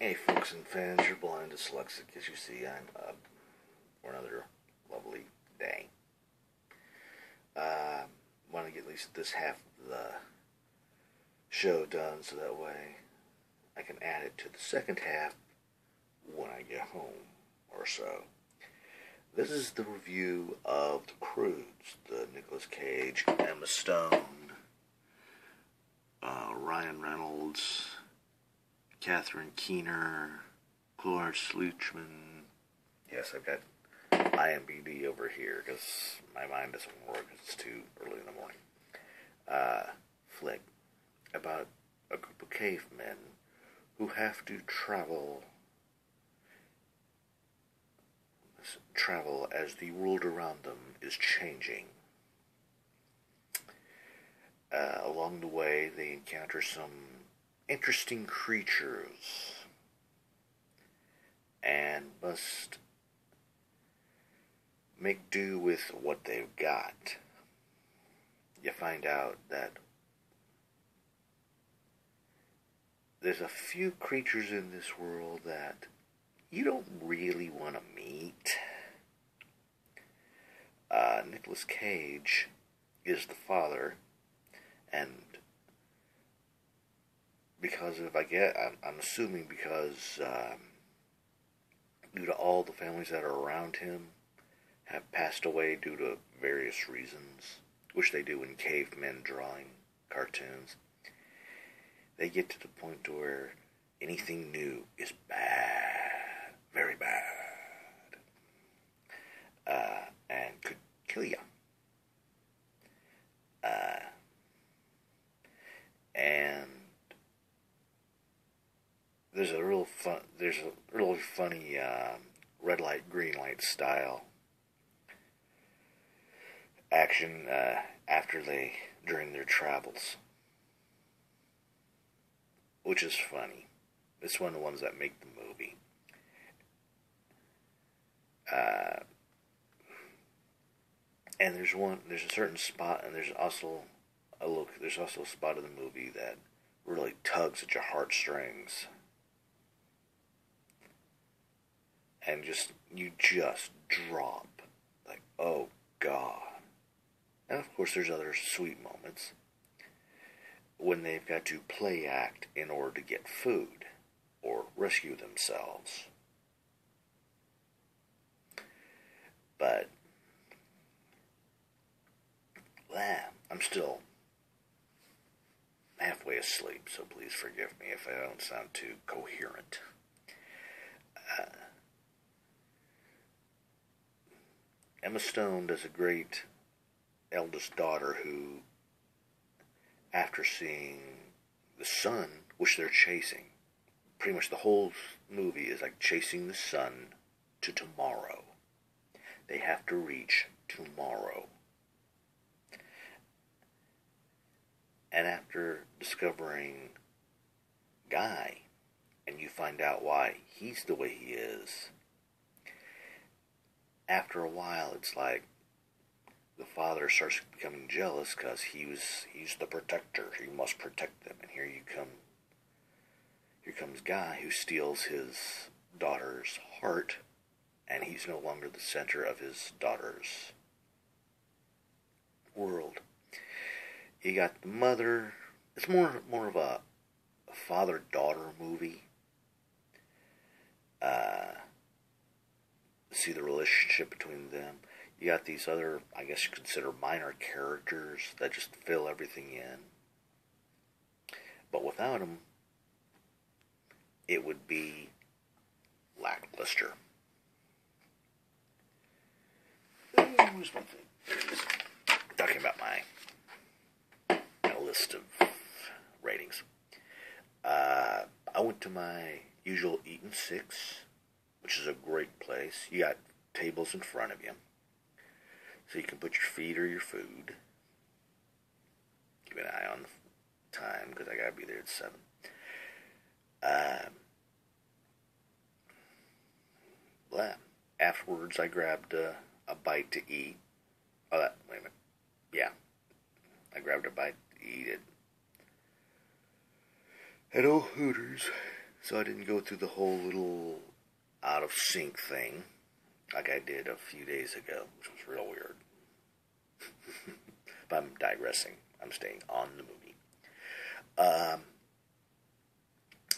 Hey folks and fans, you're blind dyslexic. As you see, I'm up for another lovely day. Want to get at least this half of the show done so that way I can add it to the second half when I get home or so. This is the review of The Croods, the Nicolas Cage, Emma Stone, Ryan Reynolds, Catherine Keener, Cloris Leachman. Yes, I've got IMDb over here because my mind doesn't work because it's too early in the morning. Flick about a group of cavemen who have to travel as the world around them is changing. Along the way, they encounter some interesting creatures and must make do with what they've got. You find out that there's a few creatures in this world that you don't really want to meet. Nicolas Cage is the father, and because of, I'm assuming because due to all the families that are around him have passed away due to various reasons, which they do in cavemen drawing cartoons, they get to the point to where anything new is bad, very bad, and could kill you. And there's a really funny red light, green light style action during their travels, which is funny. It's one of the ones that make the movie. And there's a certain spot, and there's also a spot of the movie that really tugs at your heartstrings. And you just drop. Like, oh God. And of course there's other sweet moments when they've got to play act in order to get food or rescue themselves. But I'm still halfway asleep, so please forgive me if I don't sound too coherent. Emma Stone does a great eldest daughter who, after seeing the sun, which they're chasing, pretty much the whole movie is like chasing the sun to tomorrow. They have to reach tomorrow. And after discovering Guy, and you find out why he's the way he is, after a while it's like the father starts becoming jealous because he's the protector. He must protect them. And here comes Guy, who steals his daughter's heart, and he's no longer the center of his daughter's world. You got the mother. It's more of a father-daughter movie. See the relationship between them. You got these other, I guess you consider minor characters that just fill everything in. But without them, it would be lackluster. Where's my thing? There it is. Talking about my list of ratings. I went to my usual Eatin' Six, which is a great place. You got tables in front of you, so you can put your feet or your food. Keep an eye on the time because I gotta be there at 7. Afterwards, I grabbed a bite to eat. Wait a minute. Yeah, I grabbed a bite to eat at old Hooters. So I didn't go through the whole little out of sync thing like I did a few days ago, which was real weird. But I'm digressing. I'm staying on the movie.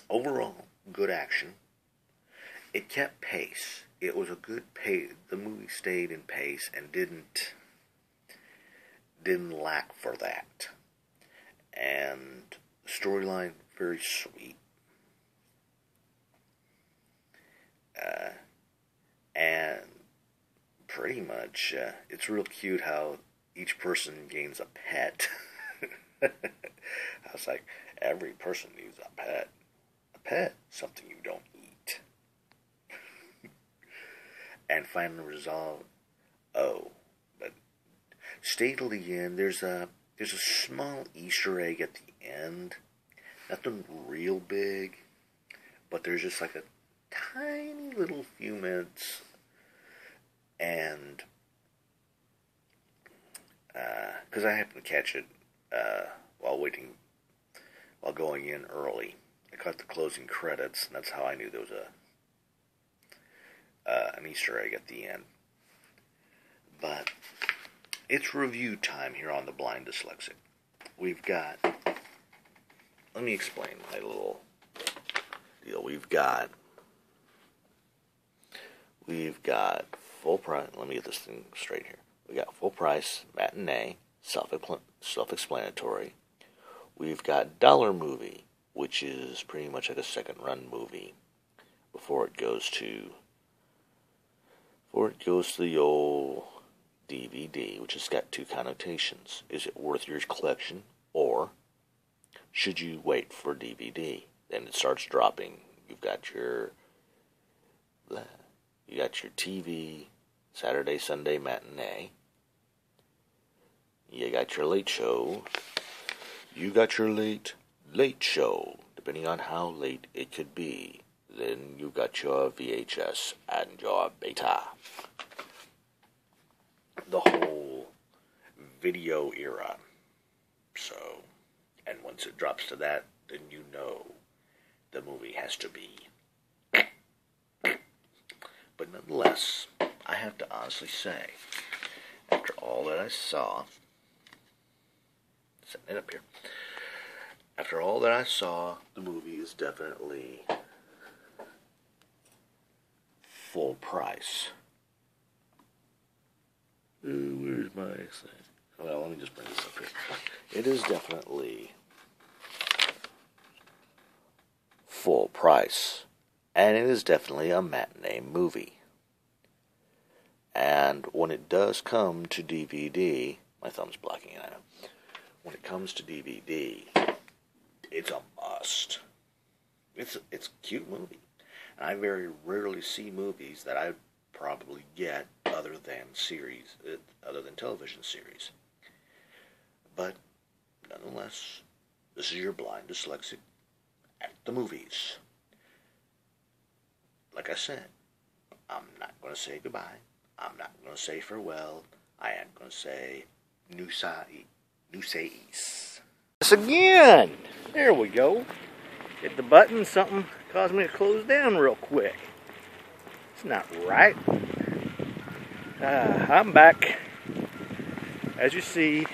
Overall, good action. It kept pace. It was a good pace. The movie stayed in pace and didn't lack for that. And the storyline, very sweet. And pretty much, it's real cute how each person gains a pet. I was like, every person needs a pet. A pet, something you don't eat. And finally resolve, but stay till the end. There's a small Easter egg at the end. Nothing real big, but there's just like a tiny little few minutes, and because I happened to catch it while going in early. I caught the closing credits, and that's how I knew there was an Easter egg at the end. But it's review time here on The Blind Dyslexic. Let me explain my little deal. We've got full price. Let me get this thing straight here. We got full price, matinee, self-explanatory. We've got dollar movie, which is pretty much like a second run movie before it goes to the old DVD, which has got two connotations. Is it worth your collection, or should you wait for DVD? Then it starts dropping. You've got your TV, Saturday, Sunday matinee. You got your late show. You got your late show, depending on how late it could be. Then you got your VHS and your beta. The whole video era. So, and once it drops to that, then you know the movie has to be. But nonetheless, I have to honestly say, after all that I saw, setting it up here, after all that I saw, the movie is definitely full price. Where's my thing? Well, let me just bring this up here. It is definitely full price. And it is definitely a matinee movie. And when it does come to DVD, my thumb's blocking it out. When it comes to DVD, it's a must. It's a cute movie. And I very rarely see movies that I probably get other than television series. But nonetheless, this is your Blind Dyslexic at the movies. Like I said, I'm not going to say goodbye. I'm not going to say farewell. I am going to say nous sais. Yes, again. There we go. Hit the button. Something caused me to close down real quick. It's not right. I'm back. As you see,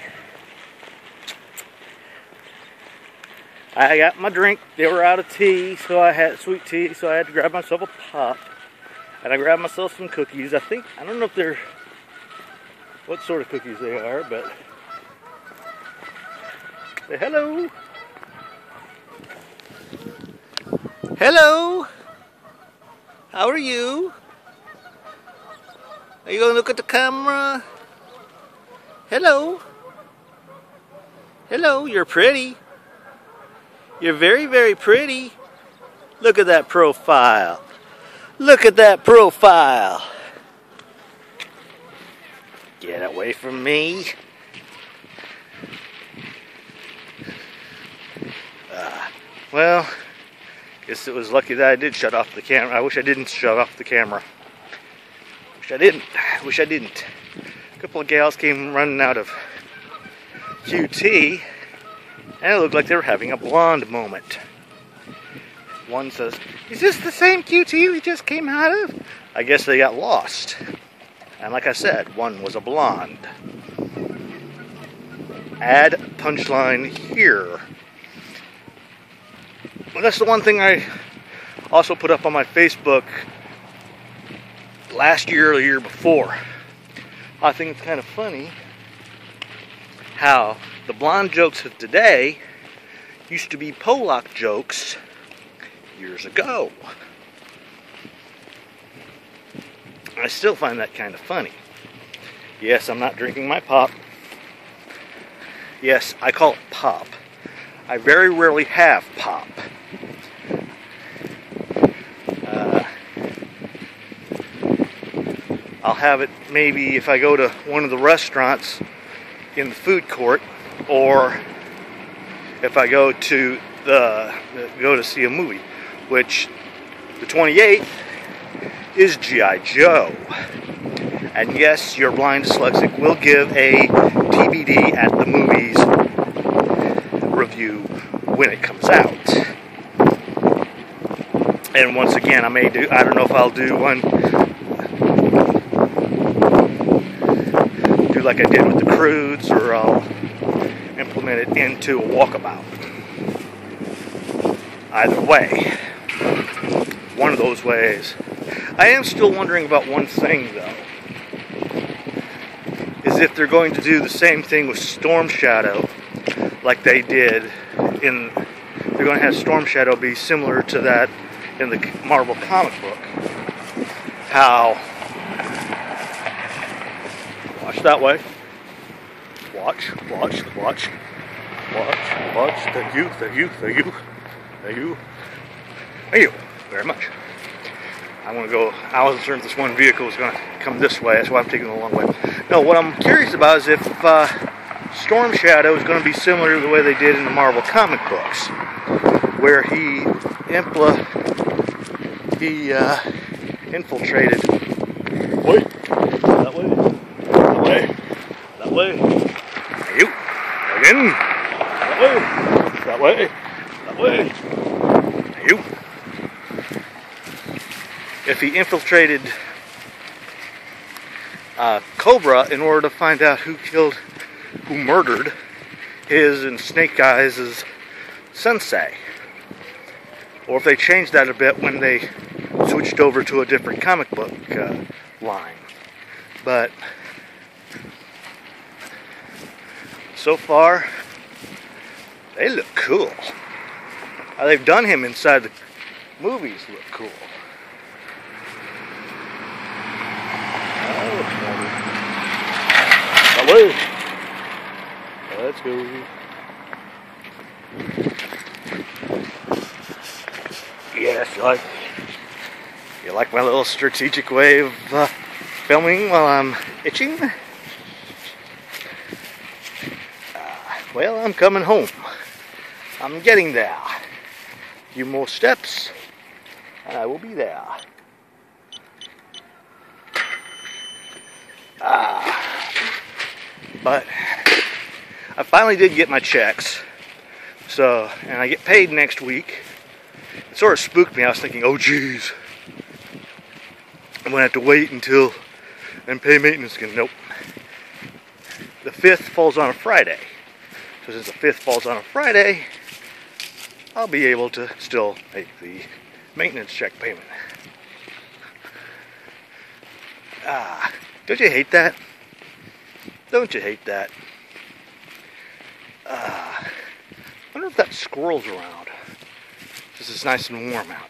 I got my drink. They were out of tea, so I had sweet tea, so I had to grab myself a pop. And I grabbed myself some cookies. I don't know if they're what sort of cookies they are, but say hello. Hello. How are you? Are you going to look at the camera? Hello. Hello, you're pretty. You're very, very pretty. Look at that profile. Look at that profile. Get away from me. Well, guess it was lucky that I did shut off the camera. I wish I didn't shut off the camera. Wish I didn't. A couple of gals came running out of QT, and it looked like they were having a blonde moment. One says, "Is this the same QT we just came out of?" I guess they got lost. And like I said, one was a blonde. Add punchline here. Well, that's the one thing I also put up on my Facebook last year or the year before. I think it's kind of funny how the blonde jokes of today used to be Polak jokes years ago. I still find that kind of funny. Yes, I'm not drinking my pop. Yes, I call it pop. I very rarely have pop. I'll have it maybe if I go to one of the restaurants in the food court, or if I go to see a movie, which the 28th is G.I. Joe. And yes, your blind dyslexic will give a TBD at the movies review when it comes out. And once again, I don't know if I'll do one like I did with the Crudes, or I'll implement it into a walkabout. Either way, one of those ways. I am still wondering about one thing though, is if they're going to do the same thing with Storm Shadow like they did they're going to have Storm Shadow be similar to that in the Marvel comic book. How watch that way. Watch. Thank you very much. I wasn't certain if this one vehicle was going to come this way, that's why I'm taking the long way. No, what I'm curious about is if Storm Shadow is going to be similar to the way they did in the Marvel comic books, where he infiltrated. Wait, that way. You again. That way. You. If he infiltrated Cobra in order to find out who murdered his and Snake Eyes' sensei, or if they changed that a bit when they switched over to a different comic book line, but. So far, they look cool. How they've done him inside the movies look cool. That way. Let's go. Yes, you like my little strategic way of filming while I'm itching? Well, I'm coming home. I'm getting there. A few more steps, and I will be there. But I finally did get my checks. And I get paid next week. It sort of spooked me. I was thinking, oh geez, I'm gonna have to wait until and pay maintenance again. Nope. The 5th falls on a Friday. So since the 5th falls on a Friday, I'll be able to still make the maintenance check payment. Don't you hate that? Don't you hate that? Wonder if that squirrel's around. This is nice and warm out.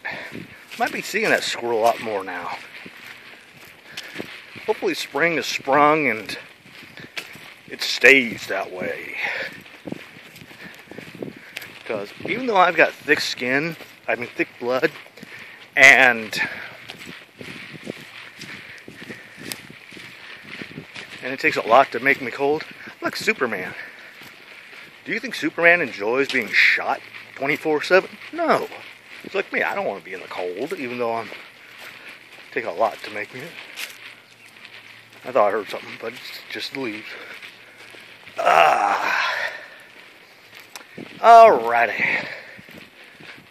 Might be seeing that squirrel a lot more now. Hopefully spring has sprung and it stays that way. Because even though I've got thick skin, thick blood, and it takes a lot to make me cold, I'm like Superman. Do you think Superman enjoys being shot 24/7? No. It's like me, I don't want to be in the cold, even though I'm take a lot to make me. I thought I heard something, but it's just the leaves. Alrighty.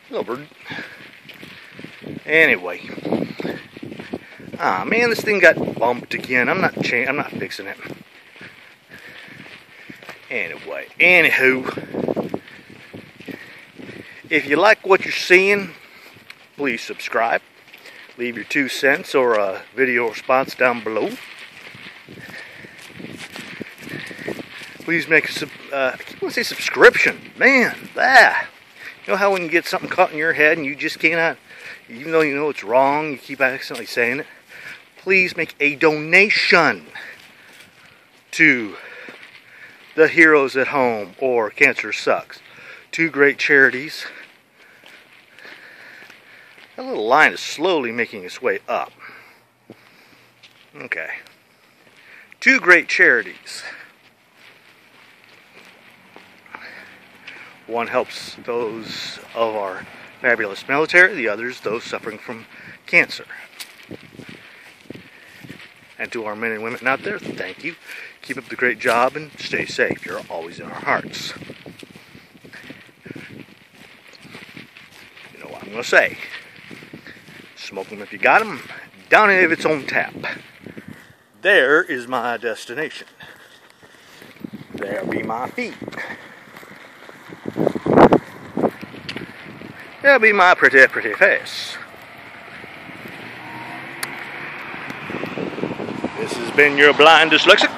Hello, bird. Anyway. Ah, man, this thing got bumped again. I'm not fixing it. Anyway, anywho, if you like what you're seeing, please subscribe. Leave your 2 cents or a video response down below. Please make a I keep wanting to say subscription. Man, you know how when you get something caught in your head and you just cannot, even though you know it's wrong, you keep accidentally saying it. Please make a donation to the Heroes at Home or Cancer Sucks. 2 great charities. That little line is slowly making its way up. Okay. 2 great charities. One helps those of our fabulous military, the others those suffering from cancer. And to our men and women out there, thank you. Keep up the great job and stay safe. You're always in our hearts. You know what I'm going to say. Smoke them if you got them. Down if it's on tap. There is my destination. There be my feet. There be my pretty, pretty face. This has been your blind dyslexic.